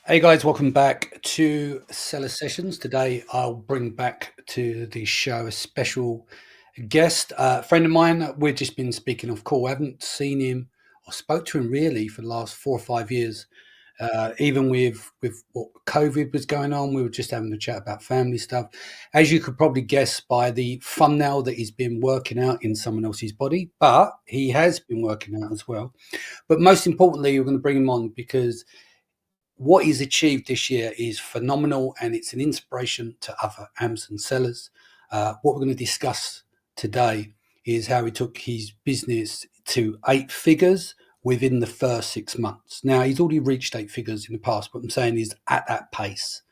Hey guys, welcome back to Seller Sessions. Today I'll bring back to the show a special guest, a friend of mine. We've just been speaking off call. I haven't seen him or spoke to him really for the last 4 or 5 years. Even with what COVID was going on, we were just having a chat about family stuff. As you could probably guess by the thumbnail that he's been working out in someone else's body, but he has been working out as well. But most importantly, we're going to bring him on because what he's achieved this year is phenomenal and it's an inspiration to other Amazon sellers. What we're going to discuss today is how he took his business to 8 figures within the first 6 months. Now, he's already reached 8 figures in the past, but I'm saying he's at that pace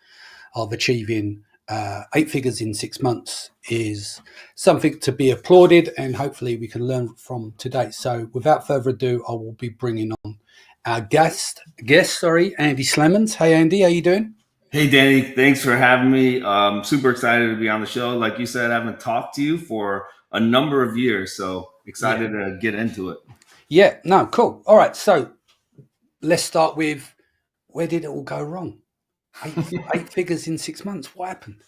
of achieving 8 figures in 6 months is something to be applauded, and hopefully we can learn from today. So without further ado, I will be bringing on our guest, Andy Slamans. Hey, Andy, how you doing? Hey, Danny, thanks for having me. Super excited to be on the show. Like you said, I haven't talked to you for a number of years, so Yeah. excited to get into it. Yeah, no, cool. All right, so let's start with where did it all go wrong? Eight, 8 figures in 6 months. What happened?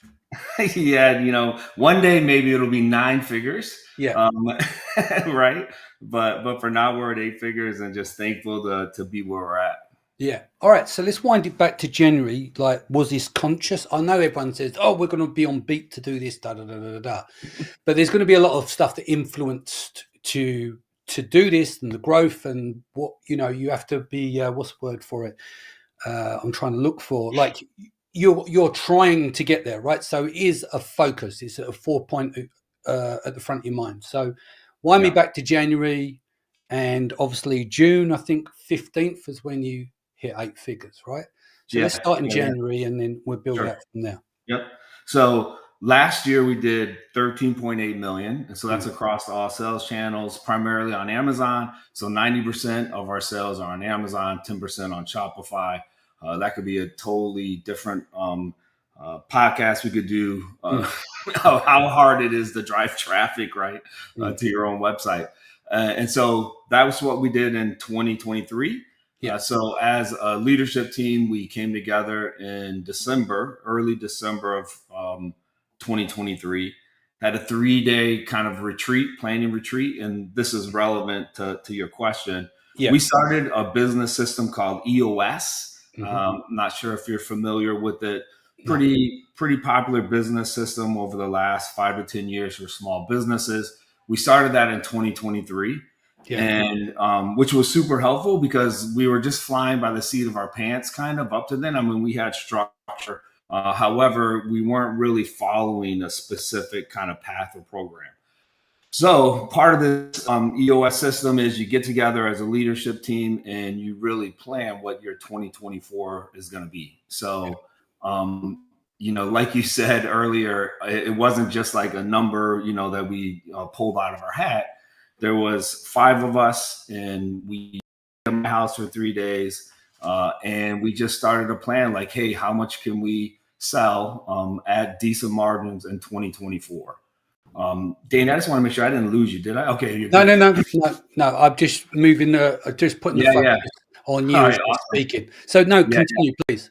Yeah, one day maybe it'll be 9 figures, Yeah. um, right? But for now, we're at 8 figures, and just thankful to be where we're at. Yeah. All right. So let's wind it back to January. Like, was this conscious? I know everyone says, "Oh, we're going to be on beat to do this," da da da da da. But there's going to be a lot of stuff that influenced to do this and the growth and what you have to be. What's the word for it? I'm trying to look for like you're trying to get there, right? So it is a focus. It's a 4 point at the front of your mind. So wind me Yeah, back to January, and obviously June. I think 15th is when you hit 8 figures, right? So yeah, let's start in yeah, January, and then we'll build sure. out from there. Yep. So last year we did 13.8 million. And so that's Mm. across all sales channels, primarily on Amazon. So 90% of our sales are on Amazon, 10% on Shopify. That could be a totally different podcast we could do. Mm. How hard it is to drive traffic, right, Mm. to your own website. And so that was what we did in 2023. Yeah. So as a leadership team, we came together in December, early December of 2023, had a 3-day kind of retreat, planning retreat. And this is relevant to your question. Yeah. We started a business system called EOS. Hmm. I'm not sure if you're familiar with it. No. Pretty popular business system over the last 5 to 10 years for small businesses. We started that in 2023, Yeah. and which was super helpful because we were just flying by the seat of our pants kind of up to then. I mean, we had structure. However, we weren't really following a specific kind of path or program. So part of this EOS system is you get together as a leadership team and you really plan what your 2024 is going to be. Yeah. So, like you said earlier, it wasn't just like a number, that we pulled out of our hat. There was 5 of us, and we in my house for 3 days, and we just started a plan like, hey, how much can we sell at decent margins in 2024? Dane, I just want to make sure I didn't lose you. Did I? Okay, you're No, good. no, no, no, no. I'm just moving just putting the Yeah, focus yeah. on All you as right, we're awesome. speaking. So no, Yeah, continue, please.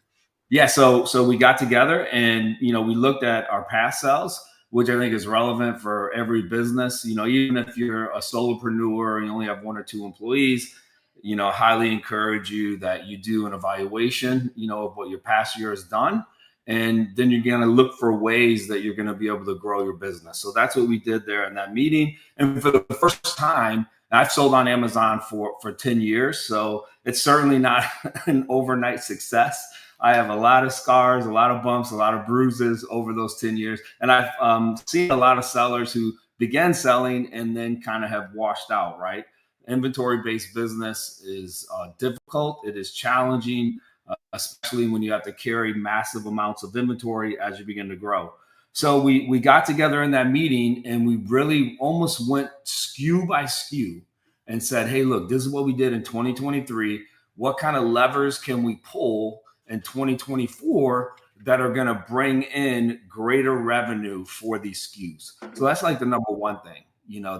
yeah. So we got together and we looked at our past sales, which I think is relevant for every business. Even if you're a solopreneur and you only have 1 or 2 employees, highly encourage you that you do an evaluation, of what your past year has done. And then you're going to look for ways that you're going to be able to grow your business. So that's what we did there in that meeting. And for the first time, I've sold on Amazon for 10 years. So it's certainly not an overnight success. I have a lot of scars, a lot of bumps, a lot of bruises over those 10 years. And I've seen a lot of sellers who began selling and then kind of have washed out, right? Inventory based business is difficult, it is challenging, especially when you have to carry massive amounts of inventory as you begin to grow. So we got together in that meeting and we really almost went SKU by SKU and said, hey, look, this is what we did in 2023. What kind of levers can we pull in 2024 that are going to bring in greater revenue for these SKUs? So that's like the number one thing,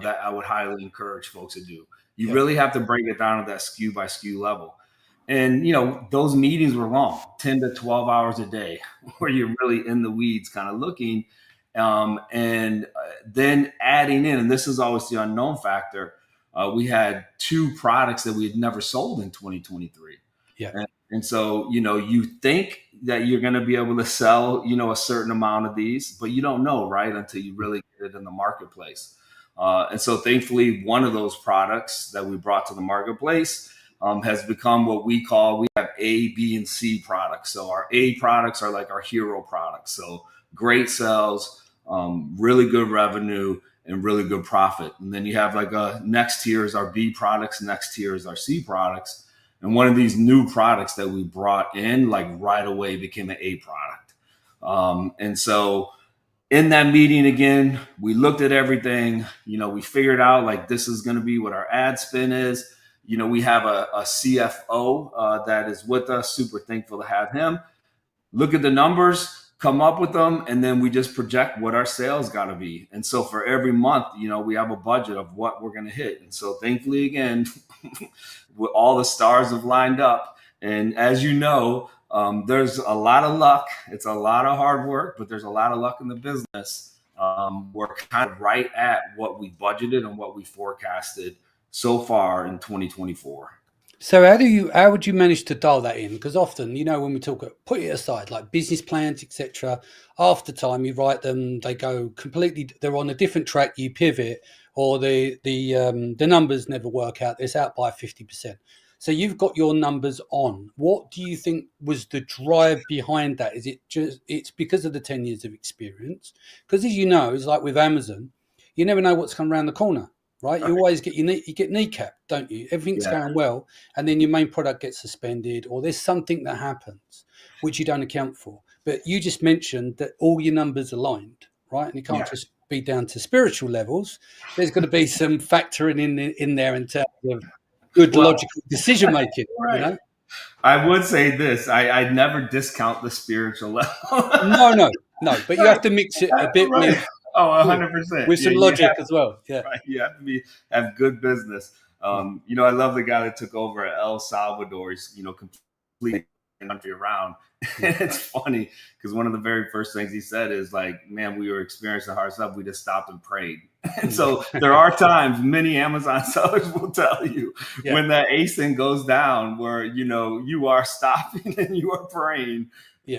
that I would highly encourage folks to do. You Yeah. really have to break it down to that SKU by SKU level. And, those meetings were long, 10 to 12 hours a day, where you're really in the weeds kind of looking. And then adding in, and this is always the unknown factor, we had two products that we had never sold in 2023. Yeah. And so, you think that you're going to be able to sell, a certain amount of these, but you don't know, right, until you really get it in the marketplace. And so thankfully, one of those products that we brought to the marketplace has become what we have A, B, and C products. So our A products are like our hero products. So great sales, really good revenue, and really good profit. And then you have like next tier is our B products, next tier is our C products. And one of these new products that we brought in, like right away, became an A product. And so in that meeting again, we looked at everything. We figured out like this is going to be what our ad spin is. We have a CFO that is with us. Super thankful to have him. Look at the numbers, come up with them, and then we just project what our sales got to be. And so for every month, we have a budget of what we're going to hit. And so thankfully, again, all the stars have lined up. And as you know, there's a lot of luck. It's a lot of hard work, but there's a lot of luck in the business. We're kind of right at what we budgeted and what we forecasted so far in 2024. So how would you manage to dial that in? Because often, when we talk, put it aside, like business plans, etc. After time, you write them, they go completely. They're on a different track. You pivot, or the numbers never work out. It's out by 50%. So you've got your numbers on. What do you think was the drive behind that? Is it just it's because of the 10 years of experience? Because as you know, it's like with Amazon, you never know what's coming around the corner. Right, you always get you get kneecapped, don't you? Everything's going well, and then your main product gets suspended, or there's something that happens which you don't account for. But you just mentioned that all your numbers aligned, right? And it can't just be down to spiritual levels. There's got to be some factoring in there in terms of good logical decision making. Right. I would say this: I'd never discount the spiritual level. No. But you have to mix it a bit with 100%. with some logic as well. Yeah, right. You have to have good business. I love the guy that took over at El Salvador. He's completely country around. And it's funny because one of the very first things he said is like, "Man, we were experiencing hard stuff. We just stopped and prayed." And so there are times many Amazon sellers will tell you when that ASIN goes down, where you are stopping and you are praying.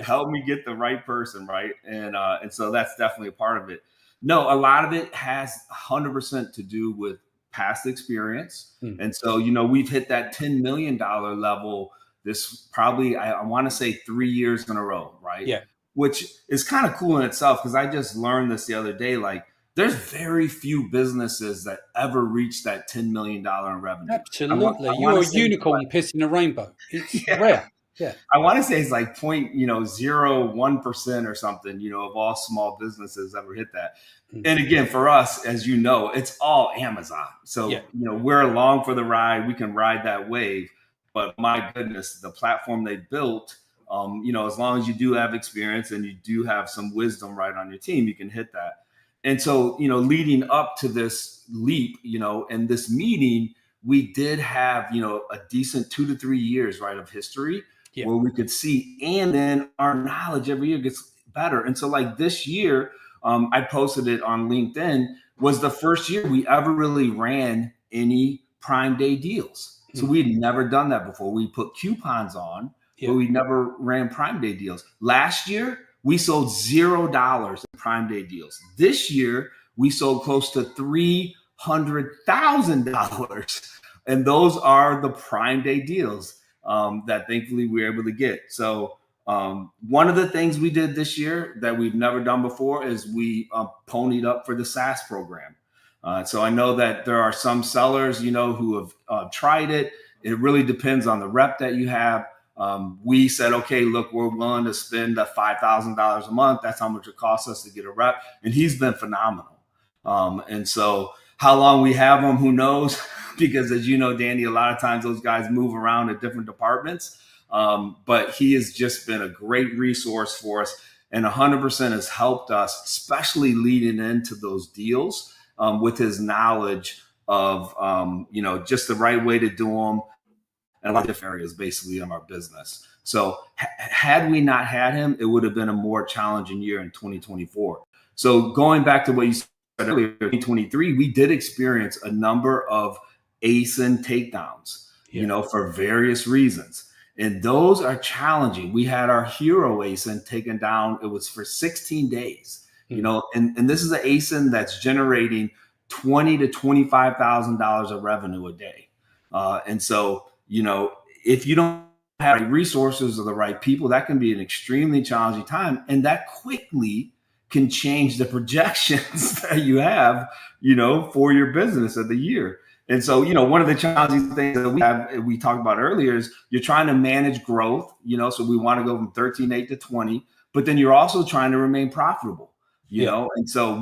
Help me get the right person, right? And so that's definitely a part of it. No, a lot of it has 100% to do with past experience. And so, we've hit that $10 million level this probably, I want to say 3 years in a row, right? Yeah. Which is kind of cool in itself because I just learned this the other day. Like, there's very few businesses that ever reach that $10 million in revenue. Absolutely. You're a unicorn pissing a rainbow. It's rare. Yeah. I want to say it's like 0.01% or something, of all small businesses ever hit that. And again, for us, as you know, it's all Amazon. So, we're along for the ride. We can ride that wave. But my goodness, the platform they built, as long as you do have experience and you do have some wisdom right on your team, you can hit that. And so, leading up to this leap, and this meeting, we did have, a decent 2 to 3 years, right, of history where we could see, and then our knowledge every year gets better. And so like this year, I posted it on LinkedIn, was the first year we ever really ran any Prime Day deals. So we'd never done that before. We put coupons on, but we never ran Prime Day deals. Last year, we sold $0 in Prime Day deals. This year, we sold close to $300,000. And those are the Prime Day deals that thankfully we were able to get. So one of the things we did this year that we've never done before is we ponied up for the SaaS program. So I know that there are some sellers, who have tried it. It really depends on the rep that you have. We said, okay, look, we're willing to spend $5,000 a month. That's how much it costs us to get a rep. And he's been phenomenal. And so how long we have him, who knows? Because as you know, Danny, a lot of times those guys move around at different departments. But he has just been a great resource for us and 100% has helped us, especially leading into those deals with his knowledge of, just the right way to do them. and a lot of different areas basically in our business. So had we not had him, it would have been a more challenging year in 2024. So going back to what you said earlier, 2023, we did experience a number of ASIN takedowns, Yeah. for various reasons. And those are challenging. We had our hero ASIN taken down. It was for 16 days, and this is an ASIN that's generating $20,000 to $25,000 of revenue a day. And so, if you don't have the resources or the right people, that can be an extremely challenging time. And that quickly can change the projections that you have, for your business of the year. And so, one of the challenging things that we talked about earlier is you're trying to manage growth, so we want to go from 13.8 to 20, but then you're also trying to remain profitable, Yeah. and so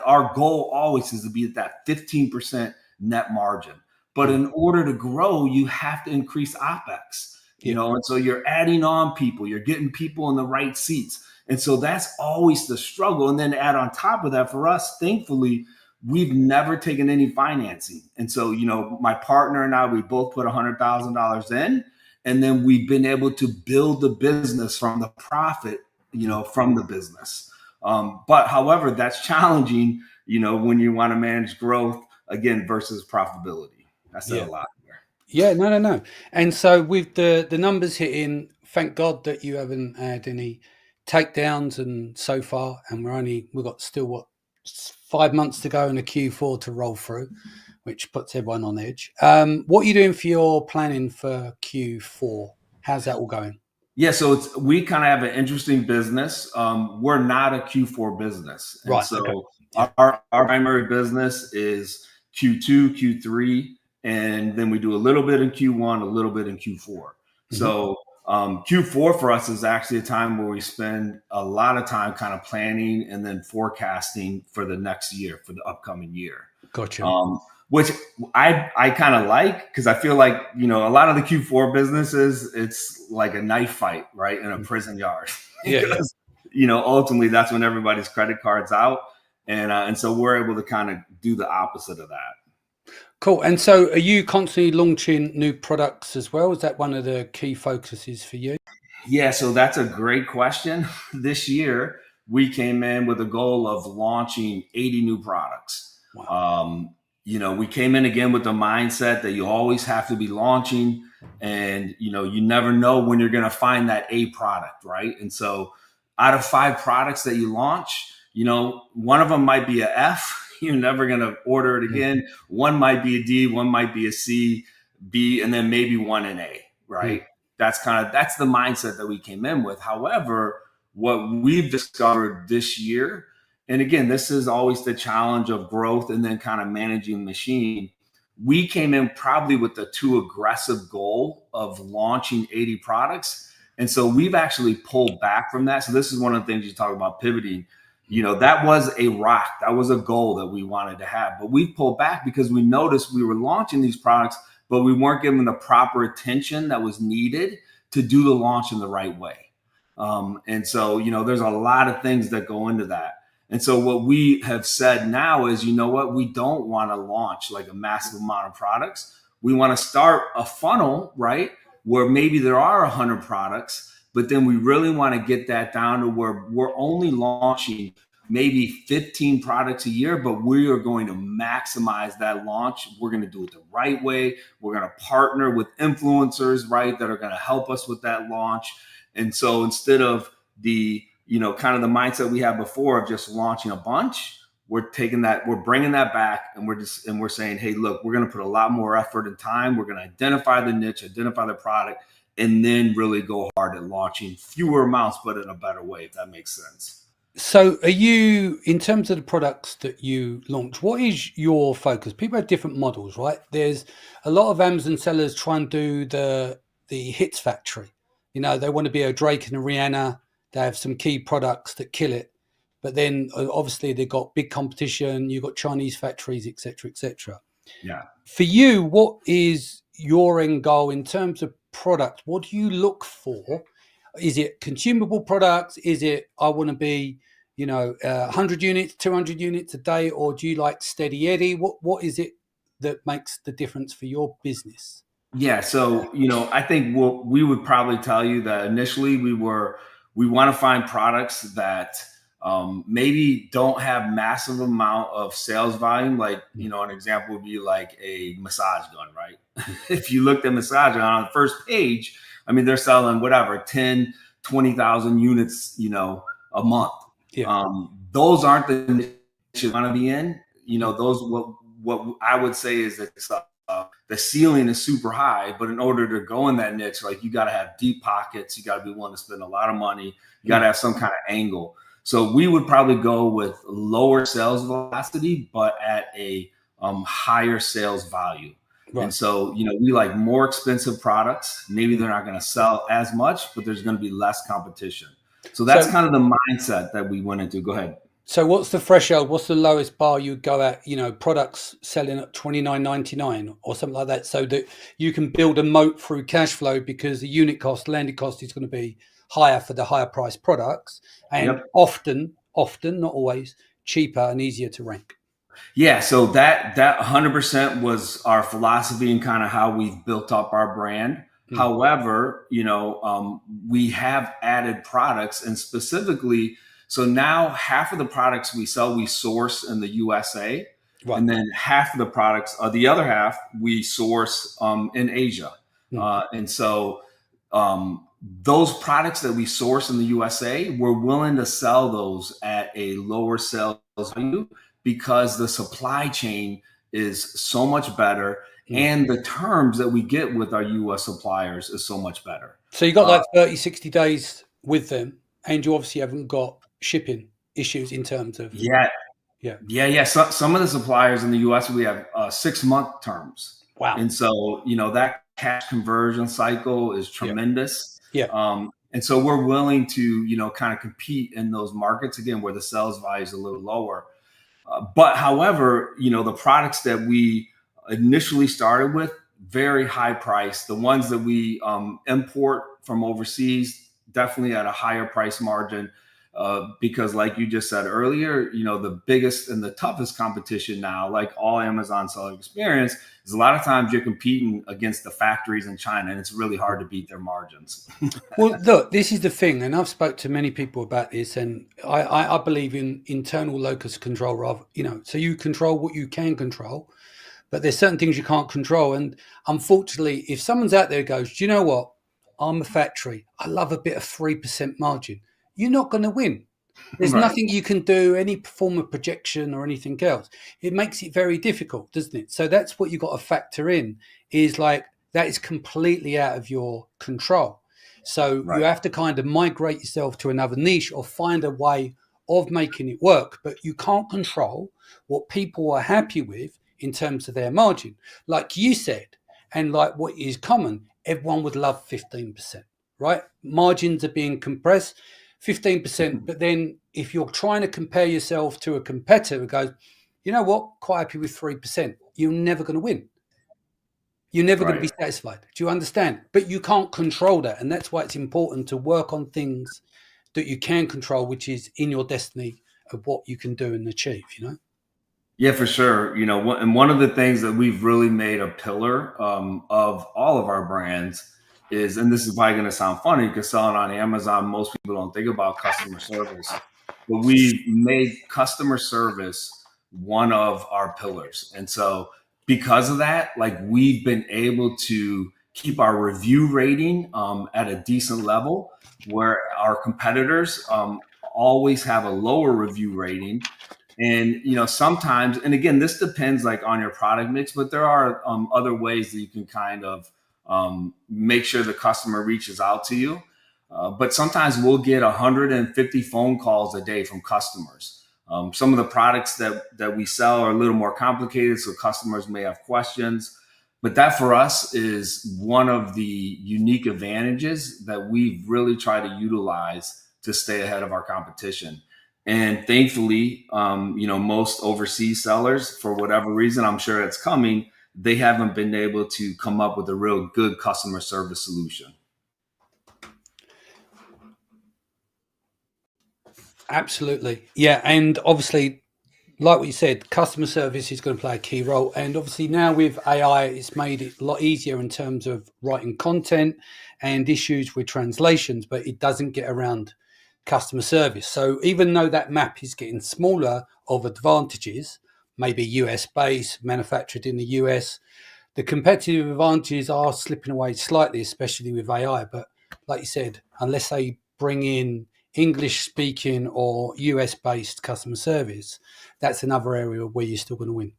our goal always is to be at that 15% net margin. But in order to grow, you have to increase OpEx, and so you're adding on people, you're getting people in the right seats. And so that's always the struggle. And then add on top of that, for us, thankfully, we've never taken any financing. And so, my partner and I, we both put $100,000 in, and then we've been able to build the business from the profit, from the business. But however, that's challenging, when you want to manage growth again versus profitability. I said a Yeah. lot there. Yeah, no. And so with the numbers hitting, thank God that you haven't had any takedowns and so far, and we've got still 5 months to go in a Q4 to roll through, which puts everyone on edge. What are you doing for your planning for Q4? How's that all going? Yeah, so we kind of have an interesting business. We're not a Q4 business, and Right. Okay. so Yeah. our primary business is Q2, Q3, and then we do a little bit in Q1, a little bit in Q4. Hmm. So Q4 for us is actually a time where we spend a lot of time kind of planning and then forecasting for the next year, for the upcoming year. Gotcha. Which I kind of like, because I feel like, a lot of the Q4 businesses, it's like a knife fight, right, in a prison yard. Yeah. Yeah. Because, ultimately that's when everybody's credit card's out. And so we're able to kind of do the opposite of that. Cool. And so are you constantly launching new products as well? Is that one of the key focuses for you? Yeah, so that's a great question. This year, we came in with a goal of launching 80 new products. Wow. We came in again with the mindset that you always have to be launching, and you never know when you're going to find that A product, right? And so out of 5 products that you launch, one of them might be a F. You're never going to order it again. One might be a D, one might be a C, B, and then maybe one an A, right? That's the mindset that we came in with. However, what we've discovered this year, and again, this is always the challenge of growth and then kind of managing the machine. We came in probably with the too aggressive goal of launching 80 products. And so we've actually pulled back from that. So this is one of the things you talk about pivoting. That was a rock. That was a goal that we wanted to have. But we pulled back because we noticed we were launching these products, but we weren't given the proper attention that was needed to do the launch in the right way. And so, there's a lot of things that go into that. And so what we have said now is, what, we don't want to launch like a massive amount of products. We want to start a funnel, right, where maybe there are 100 products, but then we really want to get that down to where we're only launching maybe 15 products a year, but we are going to maximize that launch. We're going to do it the right way. We're going to partner with influencers, right, that are going to help us with that launch. And so instead of the, kind of the mindset we had before of just launching a bunch, we're bringing that back, and we're saying, hey, look, we're going to put a lot more effort and time. We're going to identify the niche, identify the product, and then really go hard at launching fewer amounts, but in a better way, if that makes sense. So are you, in terms of the products that you launch, what is your focus? People have different models, right? There's a lot of Amazon sellers try and do the hits factory. They want to be a Drake and a Rihanna. They have some key products that kill it. But then obviously they've got big competition. You've got Chinese factories, et cetera, et cetera. Yeah. For you, what is your end goal in terms of product? What do you look for? Is it consumable products? Is it, I want to be, 100 units, 200 units a day, or do you like steady Eddie? What is it that makes the difference for your business? Yeah, so I think what we would probably tell you that initially we want to find products that maybe don't have massive amount of sales volume. Like Mm. an example would be like a massage gun, right? Mm. If you looked at massage gun on the first page, I mean they're selling whatever 10, 20,000 units, a month. Yeah. Those aren't the niche you want to be in. Mm. Those what I would say is that the ceiling is super high, but in order to go in that niche, like you got to have deep pockets, you got to be willing to spend a lot of money, you got to Mm. have some kind of angle. So we would probably go with lower sales velocity, but at a higher sales value. And Right. so, we like more expensive products. Maybe Mm. they're not going to sell as much, but there's going to be less competition. So that's So kind of the mindset that we went into. Go ahead. So what's the threshold? What's the lowest bar you go at? Products selling at 29.99 or something like that, so that you can build a moat through cash flow because the unit cost, landed cost is going to be higher for the higher priced products, and Yep. often, not always, cheaper and easier to rank. Yeah, so that 100% was our philosophy and kind of how we've built up our brand. Mm. However, we have added products, and specifically, so now half of the products we sell we source in the USA, Right. and then half of the products, the other half, we source in Asia. Mm. And so those products that we source in the USA, we're willing to sell those at a lower sales value because the supply chain is so much better Mm. and the terms that we get with our US suppliers is so much better. So you got Uh, like 30, 60 days with them, and you obviously haven't got shipping issues in terms of, yeah, yeah. yeah. Some of the suppliers in the US, we have 6-month terms. Wow. And so, that cash conversion cycle is Yeah. tremendous. Yeah. And so we're willing to, kind of compete in those markets again where the sales value is a little lower. But however, the products that we initially started with, very high price. The ones that we import from overseas, definitely at a higher price margin. Because like you just said earlier, the biggest and the toughest competition now, like all Amazon seller experience, is a lot of times you're competing against the factories in China and it's really hard to beat their margins. Well, look, this is the thing, and I've spoke to many people about this, and I believe in internal locus control rather, so you control what you can control, but there's certain things you can't control. And unfortunately, if someone's out there who goes, do you know what? I'm a factory. I love a bit of 3% margin. You're not going to win. There's Right. nothing you can do, any form of projection or anything else. It makes it very difficult, doesn't it? So that's what you've got to factor in, is like that is completely out of your control. So you Right. have to kind of migrate yourself to another niche or find a way of making it work. But you can't control what people are happy with in terms of their margin. Like you said, and like what is common, everyone would love 15%, right? Margins are being compressed 15%. But then if you're trying to compare yourself to a competitor who goes, you know what, quite happy with 3%, you're never going to win. You're never going to Right. be satisfied. Do you understand? But you can't control that. And that's why it's important to work on things that you can control, which is in your destiny of what you can do and achieve. Yeah, for sure. And one of the things that we've really made a pillar of all of our brands is, and this is probably going to sound funny because selling on Amazon, most people don't think about customer service, but we've made customer service one of our pillars. And so because of that, like we've been able to keep our review rating at a decent level where our competitors always have a lower review rating. And sometimes, and again, this depends like on your product mix, but there are other ways that you can kind of make sure the customer reaches out to you. But sometimes we'll get 150 phone calls a day from customers. Some of the products that we sell are a little more complicated, so customers may have questions. But that for us is one of the unique advantages that we've really tried to utilize to stay ahead of our competition. And thankfully, most overseas sellers, for whatever reason, I'm sure it's coming, they haven't been able to come up with a real good customer service solution. Absolutely. Yeah. And obviously, like what you said, customer service is going to play a key role. And obviously now with AI, it's made it a lot easier in terms of writing content and issues with translations, but it doesn't get around customer service. So even though that map is getting smaller of advantages, maybe US based, manufactured in the US, the competitive advantages are slipping away slightly, especially with AI. But like you said, unless they bring in English speaking or US based customer service, that's another area where you're still going to win.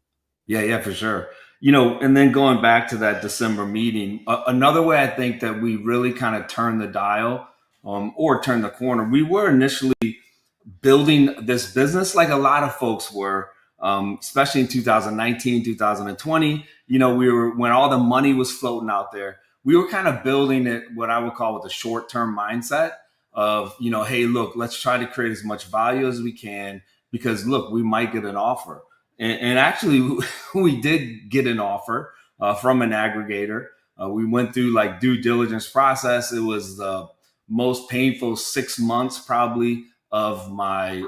Yeah, yeah, for sure. And then going back to that December meeting, another way I think that we really kind of turned the dial, or turned the corner. We were initially building this business like a lot of folks were, especially in 2019, 2020. We were, when all the money was floating out there, we were kind of building it, what I would call with a short term mindset of, hey, look, let's try to create as much value as we can because, look, we might get an offer. And actually, we did get an offer from an aggregator. We went through like due diligence process. It was the most painful 6 months probably of my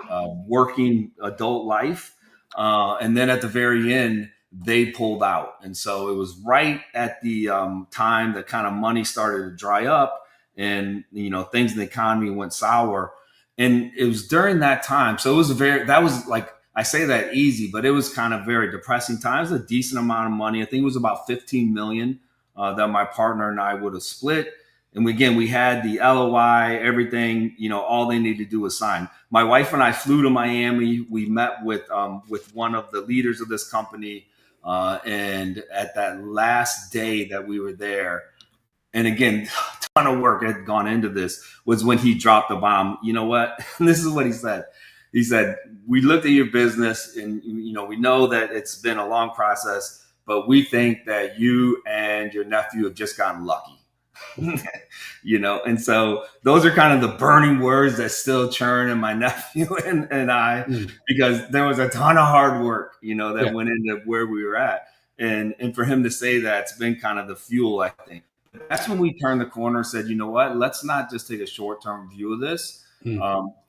working adult life. And then at the very end, they pulled out. And so it was right at the time that kind of money started to dry up and, things in the economy went sour. And it was during that time. So it was that was like, I say that easy, but it was kind of very depressing time. It was a decent amount of money. I think it was about 15 million that my partner and I would have split. And again, we had the LOI, everything, all they needed to do was sign. My wife and I flew to Miami. We met with one of the leaders of this company. And at that last day that we were there, and again, a ton of work had gone into this, was when he dropped the bomb. You know what? This is what he said. He said, we looked at your business and, we know that it's been a long process, but we think that you and your nephew have just gotten lucky. And so those are kind of the burning words that still churn in my nephew and I, because there was a ton of hard work, that went into where we were at. And for him to say that, it's been kind of the fuel, I think. That's when we turned the corner and said, you know what, let's not just take a short-term view of this.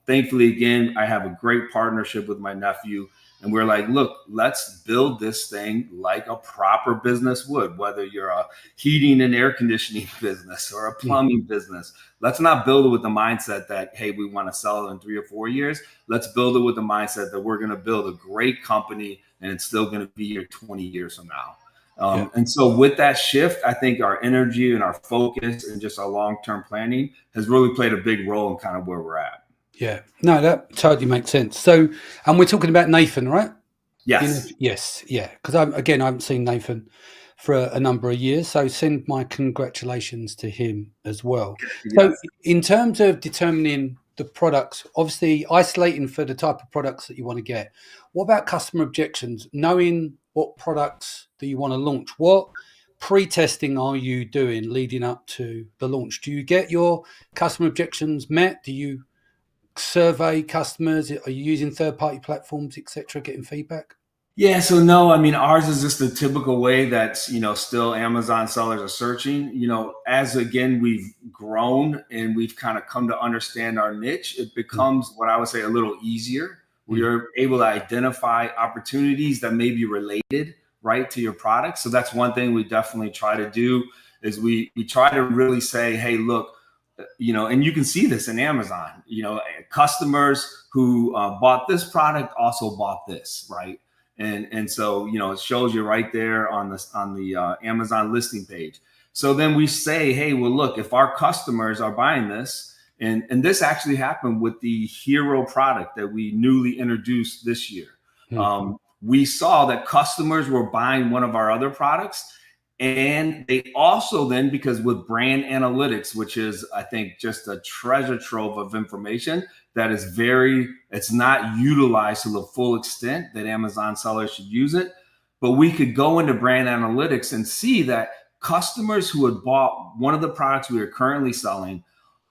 Thankfully, again, I have a great partnership with my nephew. And we're like, look, let's build this thing like a proper business would, whether you're a heating and air conditioning business or a plumbing business. Let's not build it with the mindset that, hey, we want to sell it in 3 or 4 years. Let's build it with the mindset that we're going to build a great company and it's still going to be here 20 years from now. And so with that shift, I think our energy and our focus and just our long-term planning has really played a big role in kind of where we're at. Yeah, no, that totally makes sense. So, and we're talking about Nathan, right? Yes. Yes, yeah. Because I haven't seen Nathan for a number of years, so send my congratulations to him as well. Yes. So, in terms of determining the products, obviously isolating for the type of products that you want to get. What about customer objections? Knowing what products do you want to launch? What pre-testing are you doing leading up to the launch? Do you get your customer objections met? Do you survey customers? Are you using third-party platforms, etc., getting feedback? Yeah, so no, I mean, ours is just the typical way that, still Amazon sellers are searching. As again, we've grown and we've kind of come to understand our niche, it becomes what I would say a little easier. We are able to identify opportunities that may be related, right, to your product. So that's one thing we definitely try to do is we try to really say, hey, look, and you can see this in Amazon, customers who bought this product also bought this, right? And so, it shows you right there on the Amazon listing page. So then we say, hey, well, look, if our customers are buying this, and this actually happened with the hero product that we newly introduced this year. We saw that customers were buying one of our other products. And they also then, because with brand analytics, which is, I think, just a treasure trove of information that is it's not utilized to the full extent that Amazon sellers should use it. But we could go into brand analytics and see that customers who had bought one of the products we are currently selling,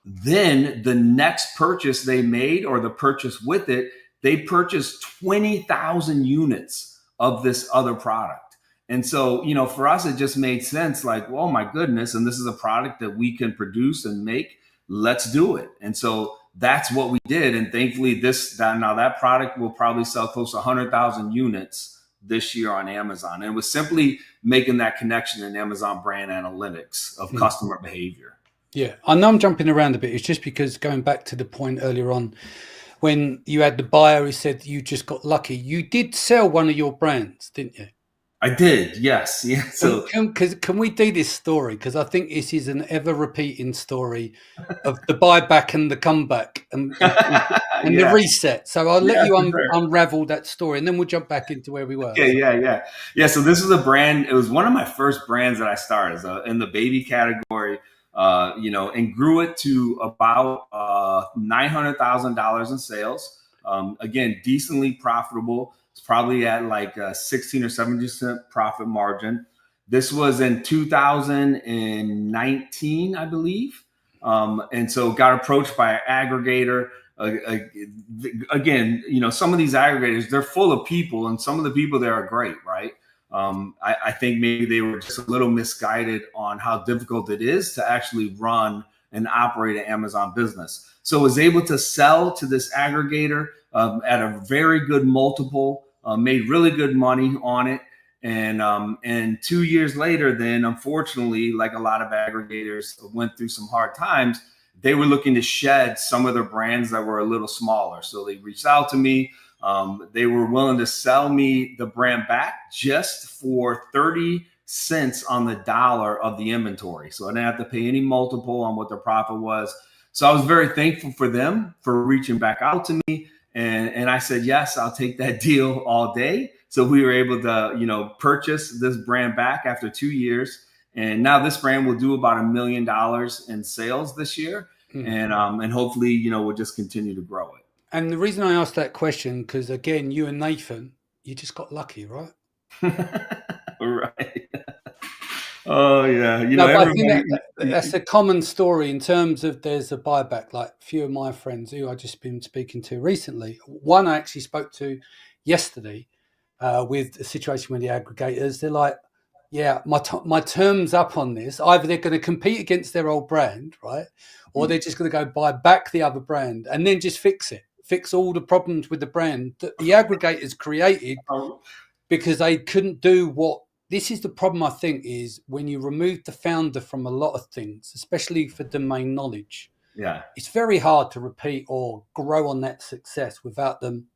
then the next purchase they made or the purchase with it, they purchased 20,000 units of this other product. And so, for us, it just made sense like, oh my goodness. And this is a product that we can produce and make. Let's do it. And so that's what we did. And thankfully, that product will probably sell close to 100,000 units this year on Amazon. And it was simply making that connection in Amazon brand analytics of customer behavior. Yeah, I know I'm jumping around a bit. It's just because going back to the point earlier on, when you had the buyer who said you just got lucky, you did sell one of your brands, didn't you? I did, yes. Yeah. So Can we do this story? Because I think this is an ever repeating story of the buyback and the comeback and the yeah, reset. So I'll let yeah, you for sure. unravel that story, and then we'll jump back into where we were. Okay, yeah. So this was a brand. It was one of my first brands that I started in the baby category. And grew it to about $900,000 in sales. Again, decently profitable. It's probably at like a 16 or 17% profit margin. This was in 2019, I believe. And so got approached by an aggregator. Again, some of these aggregators, they're full of people, and some of the people there are great, right? I think maybe they were just a little misguided on how difficult it is to actually run and operate an Amazon business. So I was able to sell to this aggregator at a very good multiple, made really good money on it. And 2 years later, then unfortunately, like a lot of aggregators went through some hard times, they were looking to shed some of their brands that were a little smaller. So they reached out to me. They were willing to sell me the brand back just for 30 cents on the dollar of the inventory. So I didn't have to pay any multiple on what their profit was. So I was very thankful for them for reaching back out to me. And I said, yes, I'll take that deal all day. So we were able to, purchase this brand back after 2 years. And now this brand will do about $1 million in sales this year. And hopefully, we'll just continue to grow it. And the reason I asked that question, because again, you and Nathan, you just got lucky, right? Right. Oh yeah. No, but I think that's a common story in terms of there's a buyback. Like a few of my friends who I've just been speaking to recently, one I actually spoke to yesterday with a situation with the aggregators. They're like, yeah, my term's up on this. Either they're going to compete against their old brand, right? Or they're just going to go buy back the other brand and then just fix all the problems with the brand that the aggregators created because they couldn't do what. This is the problem, I think, is when you remove the founder from a lot of things, especially for domain knowledge. Yeah. It's very hard to repeat or grow on that success without them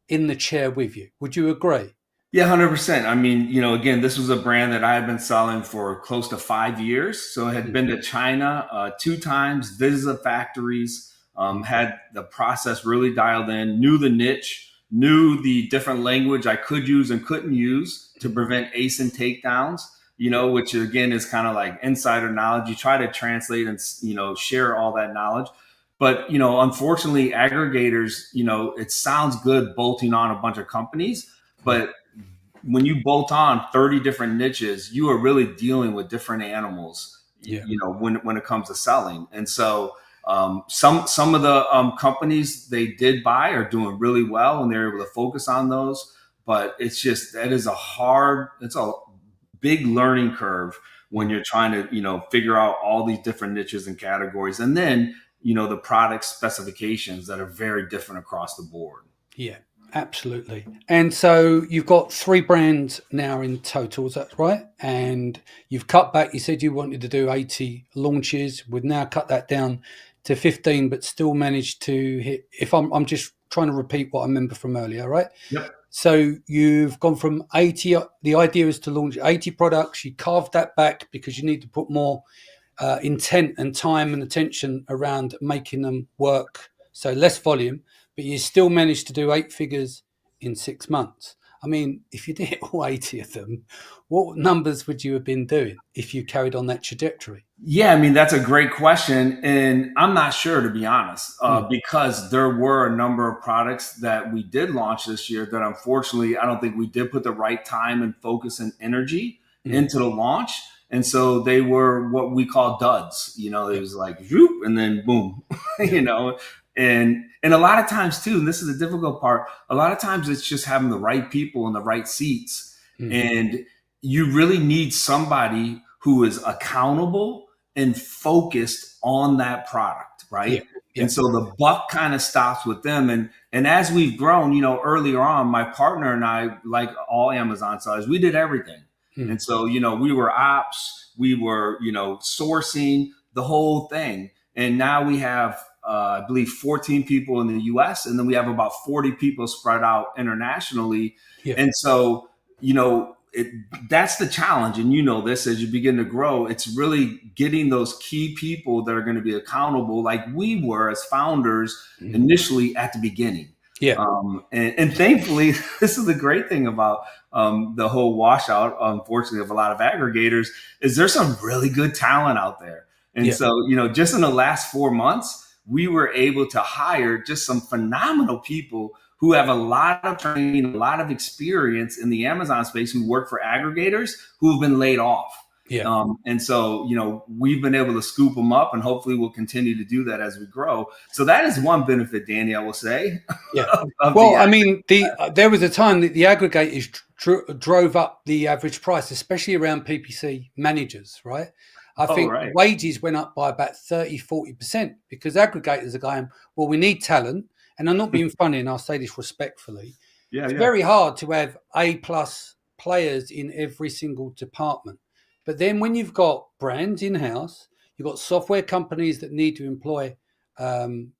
in the chair with you. Would you agree? Yeah, 100%. I mean, again, this was a brand that I had been selling for close to 5 years. So I had been to China 2 times, visited factories, had the process really dialed in, knew the niche, knew the different language I could use and couldn't use to prevent ASIN takedowns, which again is kind of like insider knowledge. You try to translate and, share all that knowledge. But, unfortunately, aggregators, it sounds good bolting on a bunch of companies, but when you bolt on 30 different niches, you are really dealing with different animals, when it comes to selling. And so some of the companies they did buy are doing really well and they're able to focus on those. But it's a big learning curve when you're trying to, figure out all these different niches and categories. And then, the product specifications that are very different across the board. Yeah. Absolutely. And so you've got 3 brands now in total, is that right? And you've cut back, you said you wanted to do 80 launches. We've now cut that down to 15, but still managed to hit, if I'm just trying to repeat what I remember from earlier, right? Yep. So you've gone from 80, the idea is to launch 80 products. You carved that back because you need to put more intent and time and attention around making them work. So less volume. But you still managed to do 8 figures in 6 months. I mean, if you did all 80 of them, what numbers would you have been doing if you carried on that trajectory? Yeah, I mean, that's a great question. And I'm not sure, to be honest, because there were a number of products that we did launch this year that unfortunately, I don't think we did put the right time and focus and energy into the launch. And so they were what we call duds. It was like, whoop, and then boom, And a lot of times too, and this is the difficult part, a lot of times it's just having the right people in the right seats. And you really need somebody who is accountable and focused on that product, Yeah. right? Yeah. And so the buck kind of stops with them. And as we've grown, earlier on, my partner and I, like all Amazon sellers, we did everything. Mm. And so, we were ops, we were, sourcing the whole thing. And now we have, I believe, 14 people in the US, and then we have about 40 people spread out internationally. Yeah. And so, that's the challenge. And this, as you begin to grow, it's really getting those key people that are going to be accountable, like we were as founders Mm. initially at the beginning. Yeah. And thankfully, this is the great thing about the whole washout, unfortunately, of a lot of aggregators, is there's some really good talent out there. And Yeah. so, just in the last 4 months, we were able to hire just some phenomenal people who have a lot of training, a lot of experience in the Amazon space, who work for aggregators who have been laid off. Yeah. And so, we've been able to scoop them up, and hopefully we'll continue to do that as we grow. So that is one benefit, Danny, I will say. Yeah. of Well, the I mean, there was a time that the aggregators drove up the average price, especially around PPC managers, right? I Oh, think right. wages went up by about 30-40% because aggregators are going, well, we need talent. And I'm not being funny, and I'll say this respectfully. Yeah, It's yeah. very hard to have A-plus players in every single department. But then when you've got brands in-house, you've got software companies that need to employ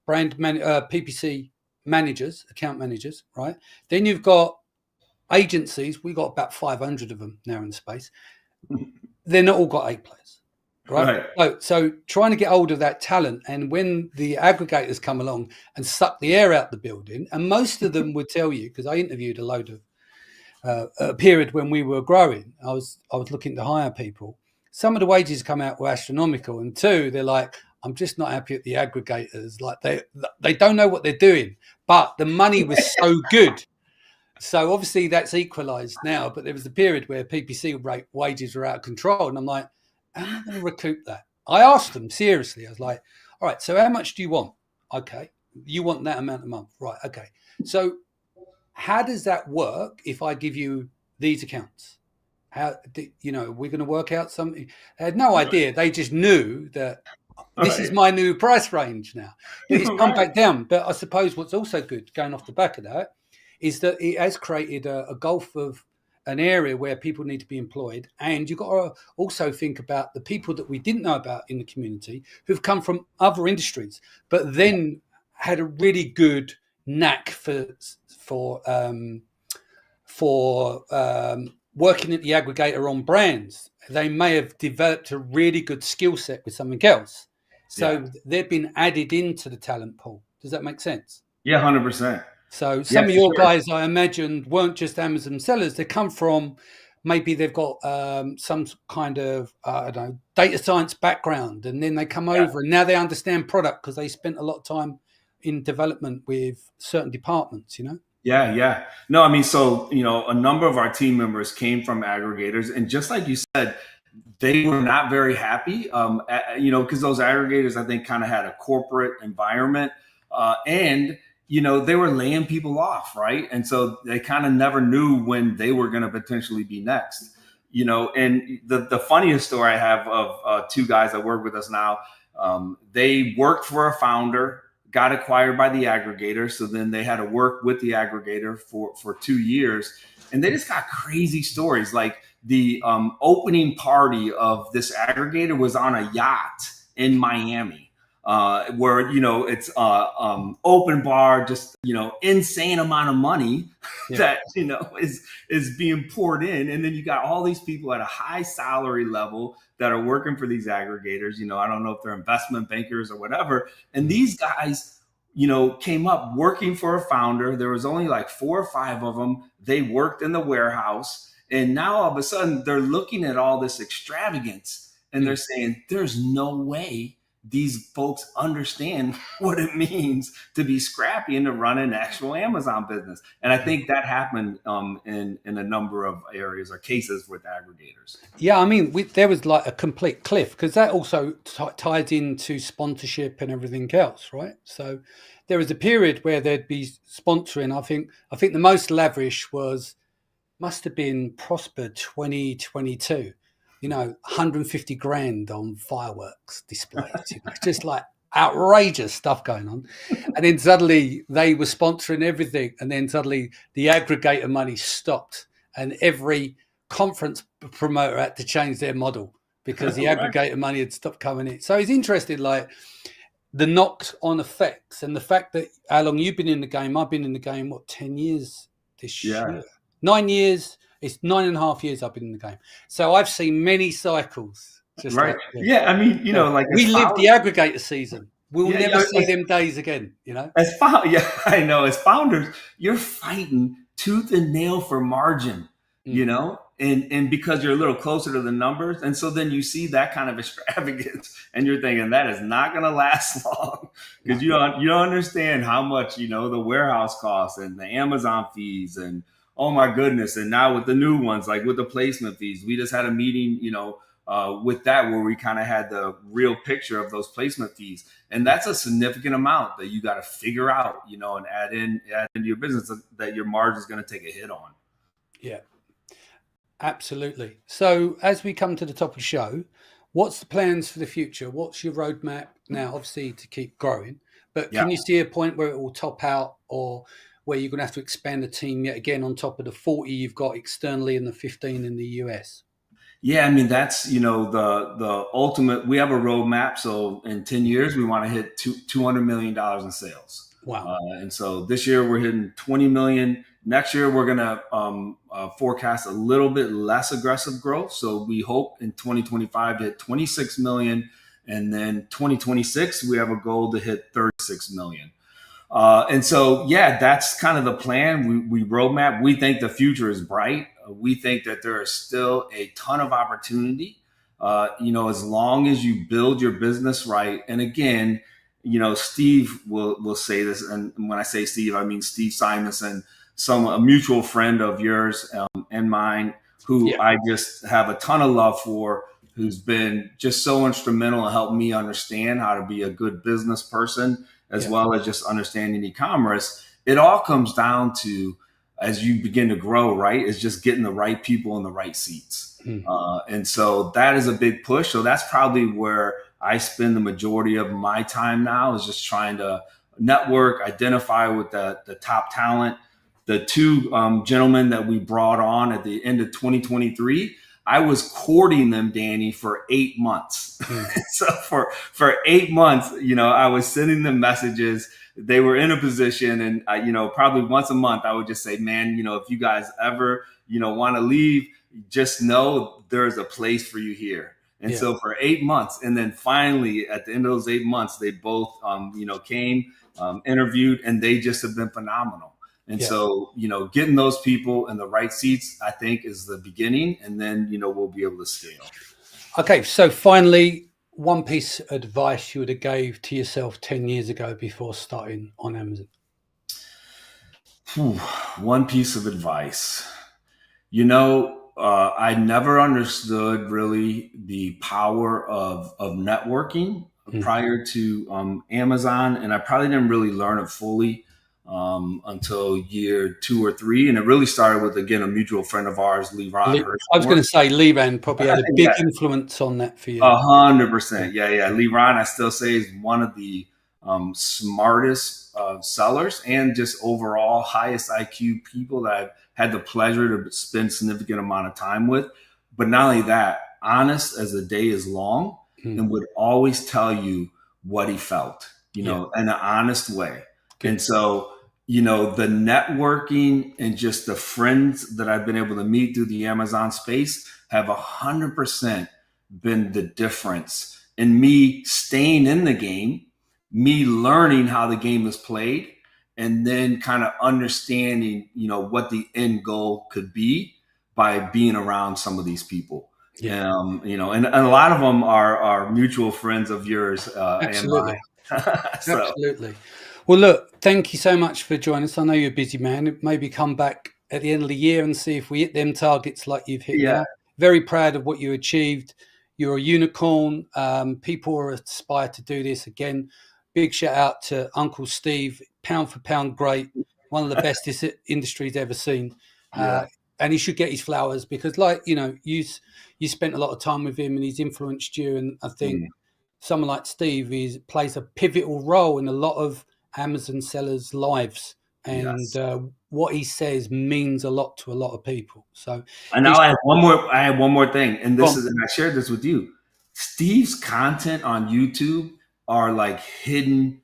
PPC managers, account managers, right? Then you've got agencies. We've got about 500 of them now in space. They're not all got A players, right? So trying to get hold of that talent, and when the aggregators come along and suck the air out the building, and most of them would tell you, because I interviewed a load of a period when we were growing, I was looking to hire people. Some of the wages come out were astronomical, and two, they're like, I'm just not happy at the aggregators. Like they don't know what they're doing, but the money was so good. So obviously that's equalised now, but there was a period where PPC rate wages were out of control, and I'm like, how am I going to recoup that? I asked them seriously. I was like, all right, so how much do you want? Okay, you want that amount a month, right? Okay, so how does that work if I give you these accounts? How we're going to work out something? They had no idea. They just knew that this is my new price range now, but it's come back down. But I suppose what's also good, going off the back of that, is that it has created a gulf of an area where people need to be employed. And you've got to also think about the people that we didn't know about in the community who've come from other industries, but then had a really good knack for working at the aggregator on brands. They may have developed a really good skill set with something else. So they've been added into the talent pool. Does that make sense? Yeah, 100%. So some of your guys, I imagine, weren't just Amazon sellers. They come from, maybe they've got some kind of, I don't know, data science background, and then they come over and now they understand product because they spent a lot of time in development with certain departments, Yeah. No, I mean, so, a number of our team members came from aggregators, and just like you said, they were not very happy, because those aggregators, I think, kind of had a corporate environment, and they were laying people off, right? And so they kind of never knew when they were going to potentially be next, And the funniest story I have of two guys that work with us now, they worked for a founder, got acquired by the aggregator, so then they had to work with the aggregator for 2 years, and they just got crazy stories. Like the opening party of this aggregator was on a yacht in Miami, where it's open bar, just insane amount of money that is being poured in, and then you got all these people at a high salary level that are working for these aggregators. I don't know if they're investment bankers or whatever, and these guys came up working for a founder. There was only like 4 or 5 of them. They worked in the warehouse, and now all of a sudden they're looking at all this extravagance and they're saying, there's no way these folks understand what it means to be scrappy and to run an actual Amazon business. And I think that happened in a number of areas or cases with aggregators. Yeah, I mean, there was like a complete cliff, because that also ties into sponsorship and everything else, right? So there was a period where they'd be sponsoring. I think the most lavish must have been Prosper 2022. 150 grand on fireworks displays, just like outrageous stuff going on. And then suddenly they were sponsoring everything. And then suddenly the aggregator money stopped and every conference promoter had to change their model because the Right. aggregator money had stopped coming in. So it's interesting, like the knocked on effects and the fact that how long you've been in the game. I've been in the game, 10 years this Yeah. year? 9 years. It's 9.5 years I've been in the game. So I've seen many cycles, just Right. like you. Yeah. I mean, So like we lived the aggregator season. We'll yeah, never see them days again. yeah, I know. As founders, you're fighting tooth and nail for margin, Mm. and because you're a little closer to the numbers, and so then you see that kind of extravagance, and you're thinking that is not going to last long because No. you don't understand how much the warehouse costs and the Amazon fees and oh my goodness, and now with the new ones like with the placement fees, we just had a meeting, with that where we kind of had the real picture of those placement fees, and that's a significant amount that you got to figure out, and add into your business that your margin is going to take a hit on. Yeah, absolutely. So as we come to the top of the show, what's the plans for the future? What's your roadmap now? Obviously to keep growing, but Yeah. can you see a point where it will top out or where you're going to have to expand the team yet again on top of the 40 you've got externally and the 15 in the US? Yeah, I mean that's the ultimate. We have a roadmap. So in 10 years, we want to hit $200 million in sales. Wow. And so this year we're hitting 20 million. Next year we're gonna forecast a little bit less aggressive growth. So we hope in 2025 to hit 26 million, and then 2026 we have a goal to hit 36 million. And so, yeah, that's kind of the plan. We roadmap. We think the future is bright. We think that there is still a ton of opportunity. As long as you build your business right. And again, Steve will say this, and when I say Steve, I mean Steve Simonson, a mutual friend of yours and mine, who Yeah. I just have a ton of love for, who's been just so instrumental in helping me understand how to be a good business person as Yeah. well as just understanding e-commerce. It all comes down to, as you begin to grow, right, is just getting the right people in the right seats. Mm. And so that is a big push. So that's probably where I spend the majority of my time now, is just trying to network, identify with the top talent. The two gentlemen that we brought on at the end of 2023, I was courting them, Danny, for 8 months. Mm. So for 8 months, I was sending them messages. They were in a position, and probably once a month, I would just say, man, if you guys ever, want to leave, just know there's a place for you here. And Yeah. so for 8 months, and then finally at the end of those 8 months, they both, came, interviewed, and they just have been phenomenal. And Yeah. so, getting those people in the right seats, I think, is the beginning. And then, we'll be able to scale. Okay. So finally, one piece of advice you would have gave to yourself 10 years ago before starting on Amazon. One piece of advice. I never understood really the power of networking prior to Amazon, and I probably didn't really learn it fully until year 2 or 3. And it really started with, again, a mutual friend of ours, Lee Rod I was Hirschmore. going to say Levan probably had a big Yeah, influence on that for you. 100%. Yeah. Lee Rod, I still say, is one of the smartest sellers and just overall highest IQ people that I've had the pleasure to spend significant amount of time with. But not only that, honest as the day is long, and would always tell you what he felt, in an honest way. Good. And so, the networking and just the friends that I've been able to meet through the Amazon space have 100% been the difference in me staying in the game, me learning how the game is played, and then kind of understanding, what the end goal could be by being around some of these people. Yeah. And a lot of them are mutual friends of yours and Absolutely. mine. So, Absolutely. Well, look, thank you so much for joining us. I know you're a busy man. Maybe come back at the end of the year and see if we hit them targets like you've hit yeah, now. Very proud of what you achieved. You're a unicorn. People are aspire to do this again. Big shout out to Uncle Steve. Pound for pound, great. One of the best this industry's ever seen. Yeah. and he should get his flowers because, like, you spent a lot of time with him and he's influenced you. And I think Mm, someone like Steve plays a pivotal role in a lot of Amazon sellers' lives, and yes. what he says means a lot to a lot of people. So And now it's I have one more. I have one more thing, and this gone. is, and I shared this with you. Steve's content on YouTube are like hidden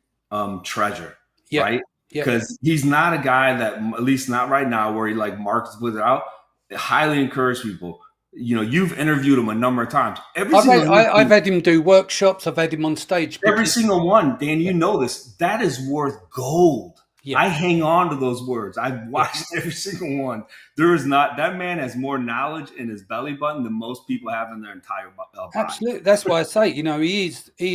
treasure, Yep, right? yep. Because he's not a guy that, at least not right now, where he like markets with it out. I highly encourage people. You've interviewed him a number of times. Every single I've interview, had him do workshops. I've had him on stage every because single one, Dan, yeah, you know this. That is worth gold. yeah, I hang on to those words. I've yeah. watched every single one. There is not that man has more knowledge in his belly button than most people have in their entire body. Absolutely. That's why I say, he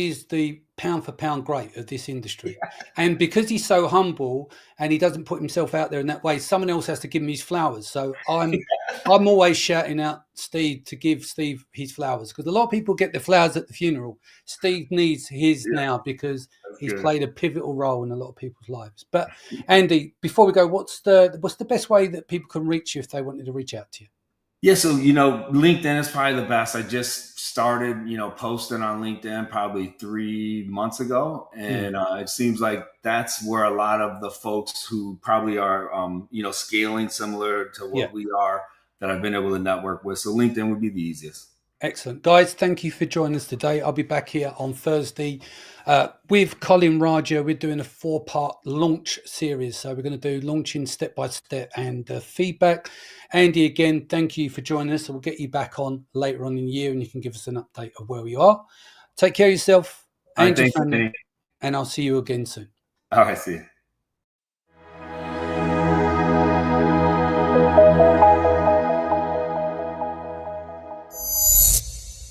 is the pound for pound great of this industry. And because he's so humble and he doesn't put himself out there in that way, someone else has to give him his flowers. So I'm always shouting out Steve to give Steve his flowers, because a lot of people get the flowers at the funeral. Steve needs his Yeah, now because that's he's good. played a pivotal role in a lot of people's lives. But Andy, before we go, what's the best way that people can reach you if they wanted to reach out to you? Yeah, so LinkedIn is probably the best. I just started, posting on LinkedIn probably 3 months ago, Mm, and it seems like that's where a lot of the folks who probably are, scaling similar to yeah. what we are, that I've been able to network with. So LinkedIn would be the easiest. Excellent. Guys, thank you for joining us today. I'll be back here on Thursday with Colin Raja. We're doing a 4-part launch series. So we're going to do launching step by step and feedback. Andy, again, thank you for joining us. We'll get you back on later on in the year and you can give us an update of where we are. Take care of yourself All right, and your thanks, family, Danny. and I'll see you again soon. All right, see you.